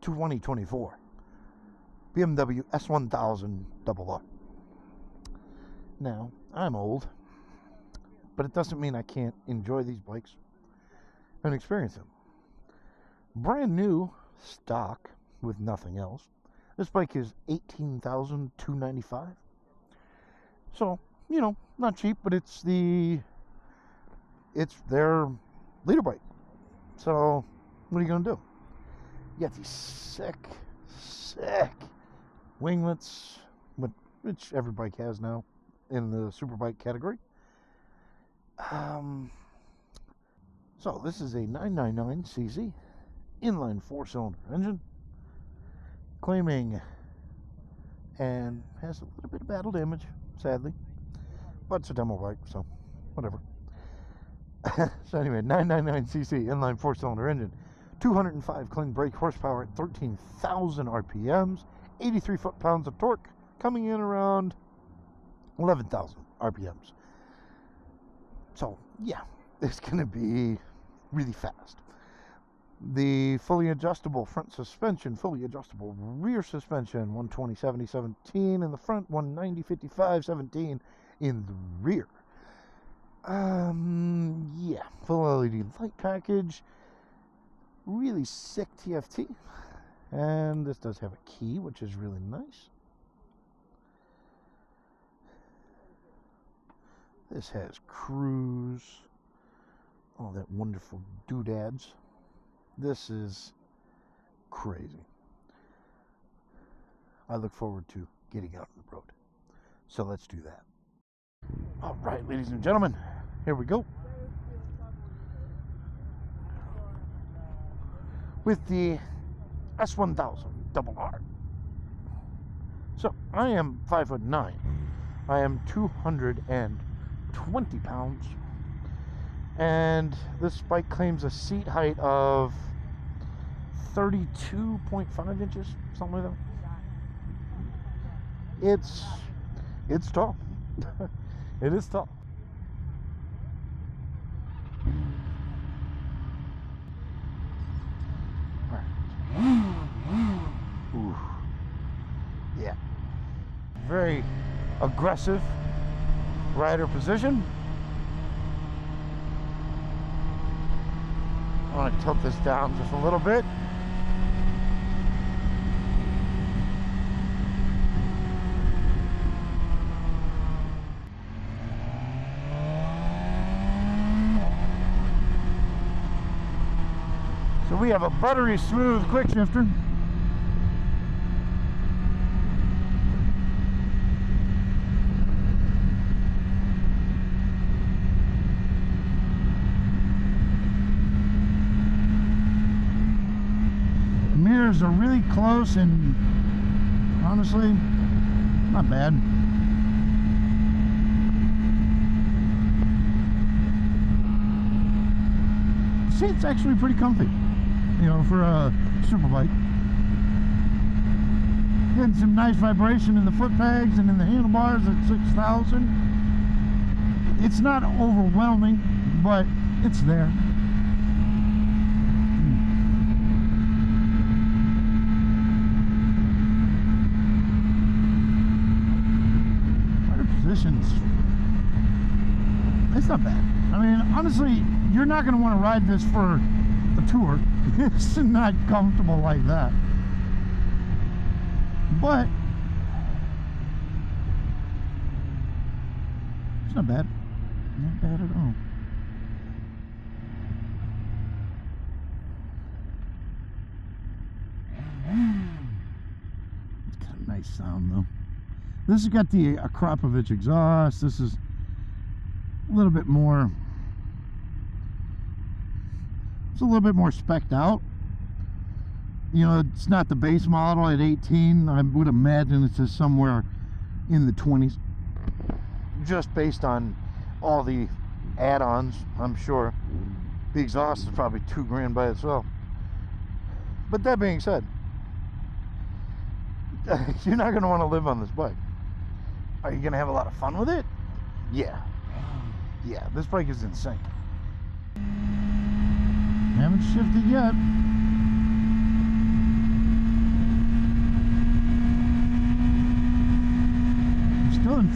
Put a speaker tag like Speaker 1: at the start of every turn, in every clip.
Speaker 1: 2024 BMW S1000RR. Now, I'm old, but it doesn't mean I can't enjoy these bikes and experience them. Brand new, stock, with nothing else. This bike is $18,295. So, you know, not cheap, but it's their leader bike. So, what are you going to do? You got these sick winglets, which every bike has now in the superbike category. So this is a 999cc inline 4-cylinder engine, claiming, and has a little bit of battle damage, sadly, but it's a demo bike, so whatever. So anyway, 999cc inline 4-cylinder engine, 205 clean brake horsepower at 13,000 RPMs, 83 foot-pounds of torque, coming in around 11,000 RPMs. So yeah, it's going to be really fast. The fully adjustable front suspension, fully adjustable rear suspension, 120/70/17 in the front, 190/55/17 in the rear. Yeah, full LED light package, really sick TFT, and this does have a key, which is really nice. This has cruise, all that wonderful doodads. This is crazy. I look forward to getting out on the road. So let's do that. All right, ladies and gentlemen, here we go. With the S1000RR. So I am 5'9". I am 220 pounds. And this bike claims a seat height of 32.5 inches, something like that. It's tall. It is tall. Ooh. Yeah. Very aggressive rider position. I want to tilt this down just a little bit. So we have a buttery smooth quick shifter. Mirrors are really close and honestly not bad. The seat's actually pretty comfy, you know, for a super bike. Getting some nice vibration in the foot pegs and in the handlebars at 6,000. It's not overwhelming, but it's there. It's not bad. I mean, honestly, you're not going to want to ride this for a tour. It's not comfortable like that. But it's not bad. Not bad at all. It's got a nice sound though. This has got the Akrapovic exhaust. This is a little bit more, it's a little bit more spec'd out. You know, it's not the base model at 18. I would imagine it's just somewhere in the 20s. Just based on all the add-ons, I'm sure. The exhaust is probably $2,000 by itself. But that being said, you're not going to want to live on this bike. Are you going to have a lot of fun with it? Yeah. Yeah, this bike is insane. Haven't shifted yet.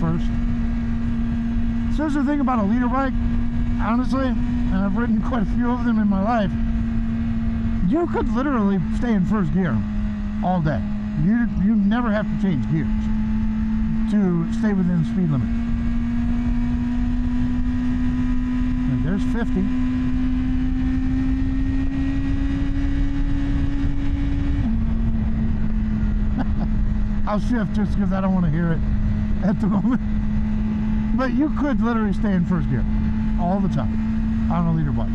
Speaker 1: first. So here's the thing about a leader bike, honestly, and I've ridden quite a few of them in my life, you could literally stay in first gear all day. You never have to change gears to stay within the speed limit. And there's 50. I'll shift just because I don't want to hear it at the moment. But you could literally stay in first gear all the time on a leader bike.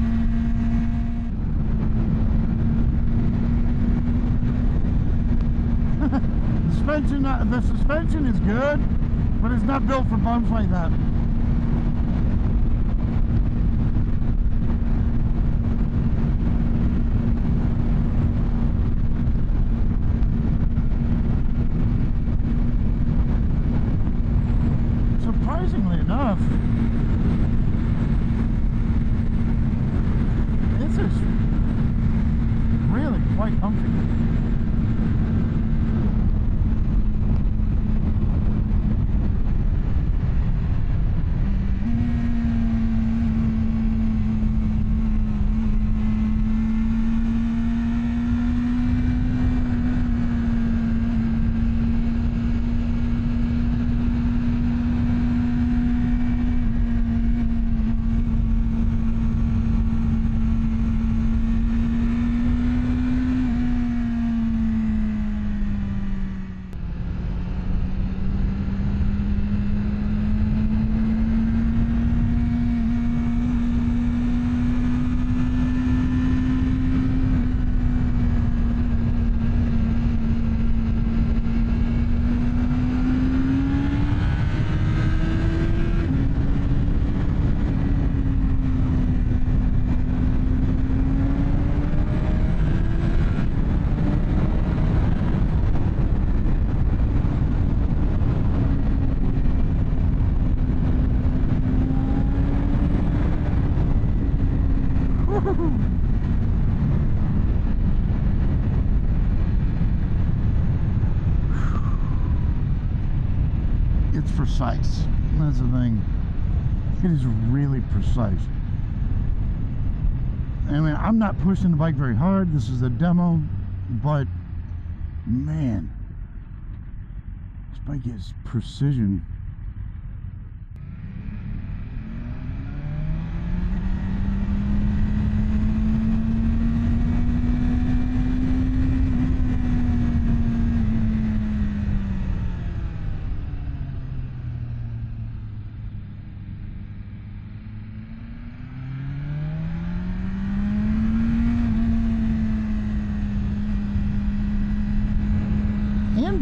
Speaker 1: The suspension is good, but it's not built for bumps like that. Surprisingly enough, this is really quite comfy. It's precise. That's the thing. It is really precise. I mean, I'm not pushing the bike very hard. This is a demo, but man, this bike is precision.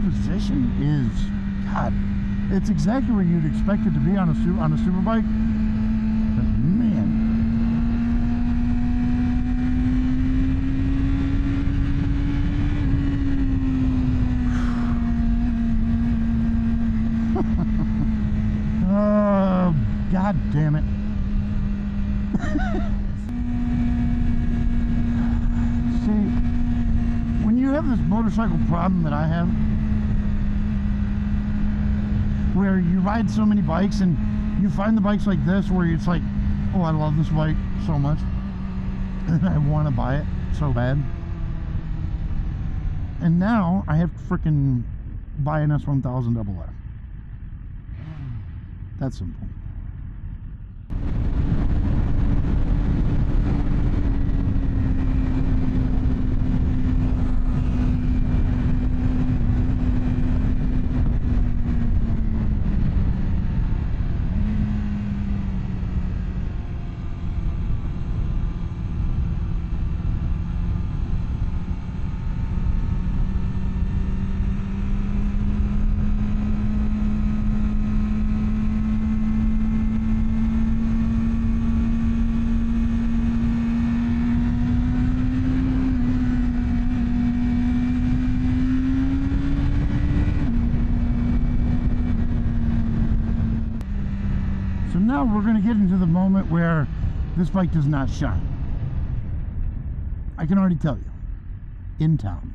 Speaker 1: Position is, God, it's exactly where you'd expect it to be on a super bike. But man, oh, God damn it. See, when you have this motorcycle problem that I have, where you ride so many bikes and you find the bikes like this where it's like, oh, I love this bike so much and I want to buy it so bad, and now I have to freaking buy an S1000RR. That's simple. Now we're going to get into the moment where this bike does not shine. I can already tell you. In town.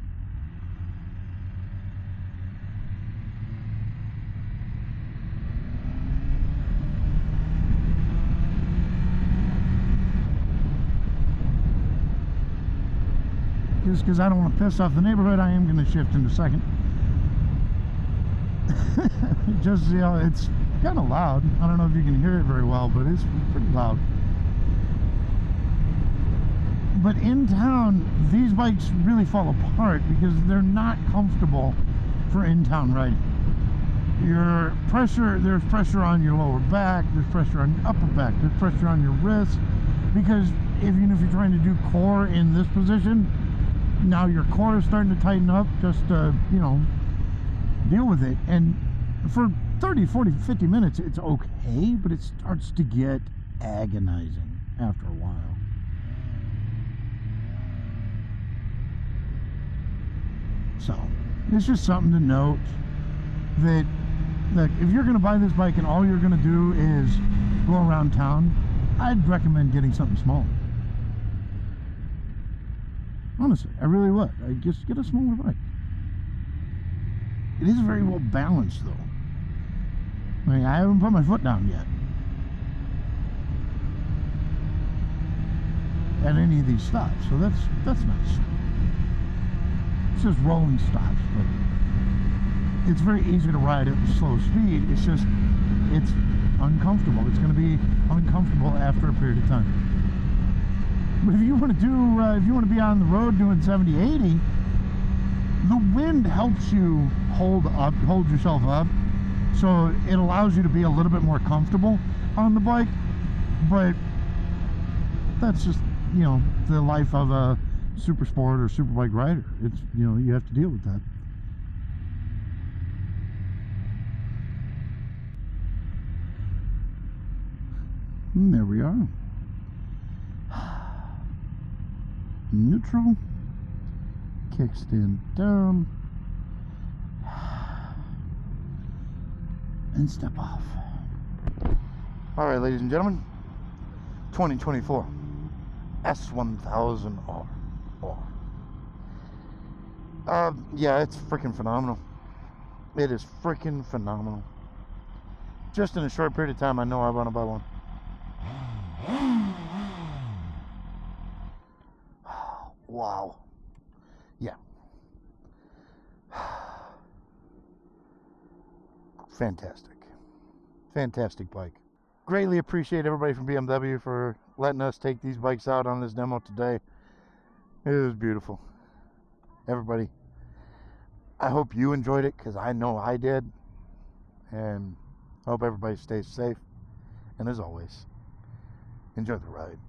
Speaker 1: just because I don't want to piss off the neighborhood, I am going to shift in a second. Just, you know, it's kind of loud. I don't know if you can hear it very well, but it's pretty loud. But in town, these bikes really fall apart because they're not comfortable for in-town riding. There's pressure on your lower back, there's pressure on your upper back, there's pressure on your wrists, because even if you're trying to do core in this position, now your core is starting to tighten up just to, you know, deal with it. And for 30, 40, 50 minutes, it's okay, but it starts to get agonizing after a while. So, it's just something to note that, look, if you're going to buy this bike and all you're going to do is go around town, I'd recommend getting something small. Honestly, I really would. I'd just get a smaller bike. It is very well balanced, though. I mean, I haven't put my foot down yet at any of these stops, so that's nice. It's just rolling stops, but it's very easy to ride at a slow speed. It's just, it's uncomfortable. It's going to be uncomfortable after a period of time. But if you want to be on the road doing 70, 80, the wind helps you hold yourself up, so it allows you to be a little bit more comfortable on the bike. But that's just, you know, the life of a super sport or super bike rider. It's, you know, you have to deal with that. And there we are. Neutral, kickstand down, and step off. All right, ladies and gentlemen, 2024 S1000RR. Yeah, it's freaking phenomenal. It is freaking phenomenal. Just in a short period of time, I know I want to buy one. Wow. Yeah. Fantastic. Fantastic bike. Greatly appreciate everybody from BMW for letting us take these bikes out on this demo today. It was beautiful. Everybody, I hope you enjoyed it, because I know I did. And I hope everybody stays safe. And as always, enjoy the ride.